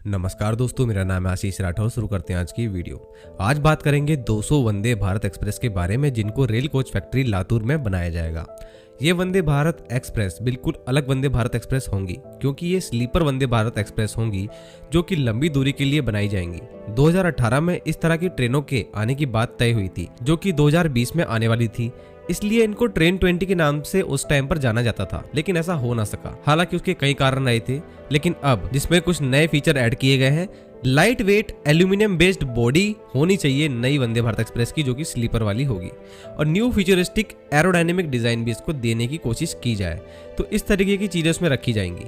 नमस्कार दोस्तों, मेरा नाम है आशीष राठौर। शुरू करते हैं आज की वीडियो। आज बात करेंगे 200 वंदे भारत एक्सप्रेस के बारे में, जिनको रेल कोच फैक्ट्री लातूर में बनाया जाएगा। ये वंदे भारत एक्सप्रेस बिल्कुल अलग वंदे भारत एक्सप्रेस होंगी, क्योंकि ये स्लीपर वंदे भारत एक्सप्रेस होंगी जो कि लंबी दूरी के लिए बनाई जाएंगी। 2018 में इस तरह की ट्रेनों के आने की बात तय हुई थी, जो कि 2020 में आने वाली थी। इसलिए इनको ट्रेन 20 के नाम से उस टाइम पर जाना जाता था, लेकिन ऐसा हो ना सका। हालांकि उसके कई कारण रहे थे, लेकिन अब जिसमें कुछ नए फीचर ऐड किए गए हैं। Light weight aluminium based body होनी चाहिए नई वंदे भारत एक्सप्रेस की, जो कि स्लीपर वाली होगी, और न्यू फ्यूचरिस्टिक एरोडायनेमिक डिजाइन भी इसको देने की कोशिश की जाए। तो इस तरीके की चीजें इसमें रखी जाएंगी।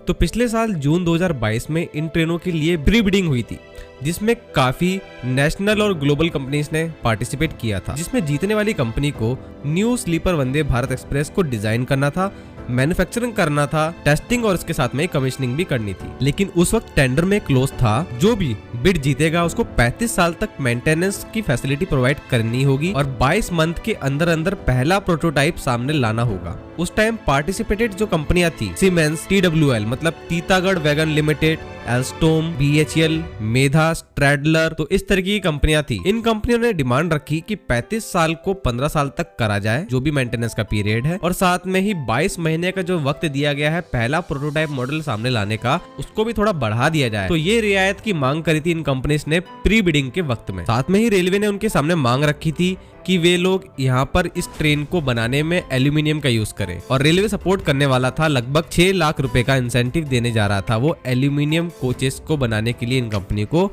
तो पिछले साल जून 2022 में इन ट्रेनों के लिए प्री बिडिंग हुई थी, जिसमें काफी नेशनल और ग्लोबल कंपनीज ने पार्टिसिपेट किया था, जिसमें जीतने वाली कंपनी को new sleeper Vande Bharat express को डिजाइन करना था, मैन्युफैक्चरिंग करना था, टेस्टिंग और इसके साथ में कमीशनिंग भी करनी थी। लेकिन उस वक्त टेंडर में क्लोज था, जो भी बिड जीतेगा उसको 35 साल तक मेंटेनेंस की फैसिलिटी प्रोवाइड करनी होगी और 22 मंथ के अंदर अंदर पहला प्रोटोटाइप सामने लाना होगा। उस टाइम पार्टिसिपेटेड जो कंपनियां थी, सीमेंस, TWL मतलब तीतागढ़ वैगन लिमिटेड, एल्स्टोम, BHEL, मेधा, स्ट्रैडलर, तो इस तरह की कंपनियां थी। इन कंपनियों ने डिमांड रखी कि 35 साल को 15 साल तक करा जाए, जो भी मेंटेनेंस का पीरियड है, और साथ में ही 22 महीने का जो वक्त दिया गया है पहला प्रोटोटाइप मॉडल सामने लाने का, उसको भी थोड़ा बढ़ा दिया जाए। तो ये रियायत की मांग करी थी इन कंपनीज ने प्री बिडिंग के वक्त में। साथ में ही रेलवे ने उनके सामने मांग रखी थी कि वे लोग यहाँ पर इस ट्रेन को बनाने में एल्यूमिनियम का यूज करें, और रेलवे सपोर्ट करने वाला था। लगभग 6 लाख रुपए का इंसेंटिव देने जा रहा था वो एल्यूमिनियम कोचेस को बनाने के लिए इन कंपनी को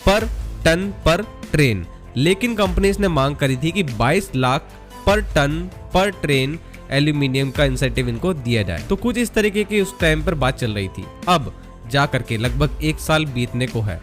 पर टन पर ट्रेन। लेकिन कंपनीज ने मांग करी थी कि 22 लाख पर टन पर ट्रेन एल्यूमिनियम का इंसेंटिव इनको दिया जाए। तो कुछ इस तरीके की उस टाइम पर बात चल रही थी। अब जा करके लगभग 1 साल बीतने को है,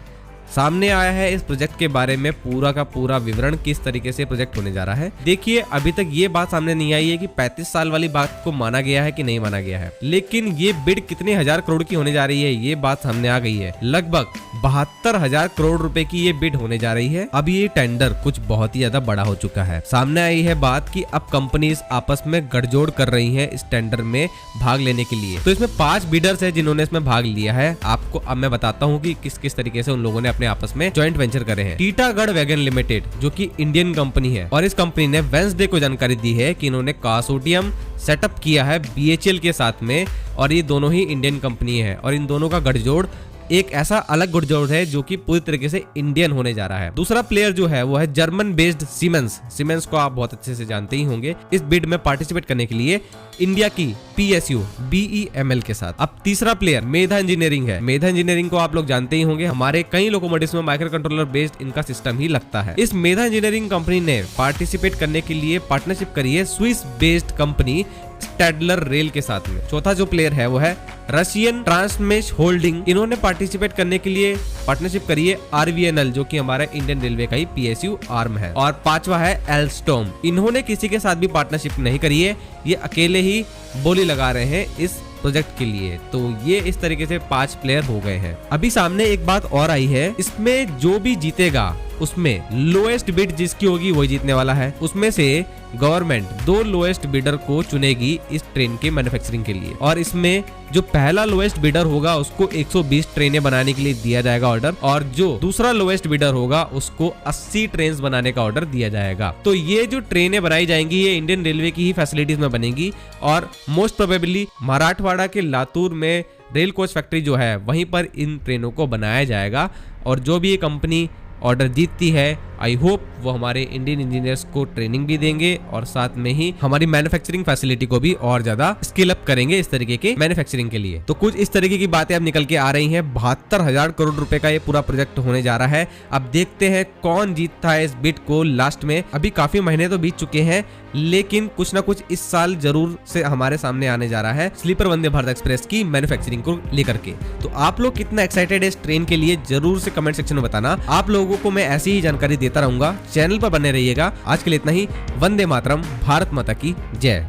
सामने आया है इस प्रोजेक्ट के बारे में पूरा का पूरा विवरण, किस तरीके से प्रोजेक्ट होने जा रहा है। देखिए, अभी तक ये बात सामने नहीं आई है कि 35 साल वाली बात को माना गया है कि नहीं माना गया है, लेकिन ये बिड कितने हजार करोड़ की होने जा रही है ये बात सामने आ गई है। लगभग 72,000 करोड़ रुपए की ये बिड होने जा रही है। अब ये टेंडर कुछ बहुत ही ज्यादा बड़ा हो चुका है। सामने आई है बात कि अब कंपनीज आपस में गठजोड़ कर रही है इस टेंडर में भाग लेने के लिए। तो इसमें 5 बिडर्स है जिन्होंने इसमें भाग लिया है। आपको अब मैं बताता हूँ कि किस किस तरीके से उन लोगों ने आपस में जॉइंट वेंचर करे हैं। तीतागढ़ वैगन लिमिटेड, जो कि इंडियन कंपनी है, और इस कंपनी ने वेंसडे को जानकारी दी है कि इन्होंने कंसोर्टियम सेटअप किया है BHEL के साथ में, और ये दोनों ही इंडियन कंपनी है, और इन दोनों का गठजोड़ एक ऐसा अलग गठजोड़ है जो कि पूरी तरीके से इंडियन होने जा रहा है। दूसरा प्लेयर जो है वो है जर्मन बेस्ड सीमेंस को आप बहुत अच्छे से जानते ही होंगे, इस बिड में पार्टिसिपेट करने के लिए इंडिया की PSU BEML के साथ। अब तीसरा प्लेयर मेधा इंजीनियरिंग है। मेधा इंजीनियरिंग को आप लोग जानते ही होंगे, हमारे कई लोकोमोटिव्स में माइक्रो कंट्रोलर बेस्ड इनका सिस्टम ही लगता है। इस मेधा इंजीनियरिंग कंपनी ने पार्टिसिपेट करने के लिए पार्टनरशिप करी है Swiss based company Stadler rail के साथ में। चौथा जो प्लेयर है वो है रशियन ट्रांसमेश होल्डिंग। इन्होंने पार्टिसिपेट करने के लिए पार्टनरशिप करी है RVNL, जो कि हमारा इंडियन रेलवे का ही PSU आर्म है। और पांचवा है एल्स्टोम। इन्होंने किसी के साथ भी पार्टनरशिप नहीं करी है, ये अकेले ही बोली लगा रहे हैं इस प्रोजेक्ट के लिए। तो ये इस तरीके से 5 प्लेयर हो गए हैं। अभी सामने एक बात और आई है, इसमें जो भी जीतेगा उसमें लोएस्ट बिड जिसकी होगी वही जीतने वाला है। उसमें से गवर्नमेंट 2 लोएस्ट बिडर को चुनेगी इस ट्रेन के मैन्युफैक्चरिंग के लिए, और इसमें जो पहला लोएस्ट बिडर होगा उसको 120 ट्रेनें बनाने के लिए दिया जाएगा ऑर्डर, और जो दूसरा लोएस्ट बिडर होगा उसको 80 ट्रेन बनाने का ऑर्डर दिया जाएगा। तो ये जो ट्रेनें बनाई जाएंगी ये इंडियन रेलवे की ही फैसिलिटीज में बनेगी, और मोस्ट प्रोबेबली मराठवाड़ा के लातूर में रेल कोच फैक्ट्री जो है वहीं पर इन ट्रेनों को बनाया जाएगा। और जो भी ये कंपनी ऑर्डर जीतती है, आई होप वो हमारे इंडियन इंजीनियर्स को ट्रेनिंग भी देंगे, और साथ में ही हमारी मैन्युफैक्चरिंग फैसिलिटी को भी और ज्यादा स्किल अप करेंगे इस तरीके के मैन्युफैक्चरिंग के लिए। तो कुछ इस तरीके की बातें अब निकल के आ रही हैं। 72,000 करोड़ रुपए का ये पूरा प्रोजेक्ट होने जा रहा है। अब देखते हैं कौन जीतता है इस बिड को लास्ट में। अभी काफी महीने तो बीत चुके हैं, लेकिन कुछ ना कुछ इस साल जरूर से हमारे सामने आने जा रहा है स्लीपर वंदे भारत एक्सप्रेस की मैन्युफैक्चरिंग को लेकर के। तो आप लोग कितना एक्साइटेड है इस ट्रेन के लिए जरूर से कमेंट सेक्शन में बताना। आप लोगों को मैं ऐसी ही जानकारी देता रहूंगा। चैनल पर बने रहिएगा। आज के लिए इतना ही। वंदे मातरम। भारत माता की जय।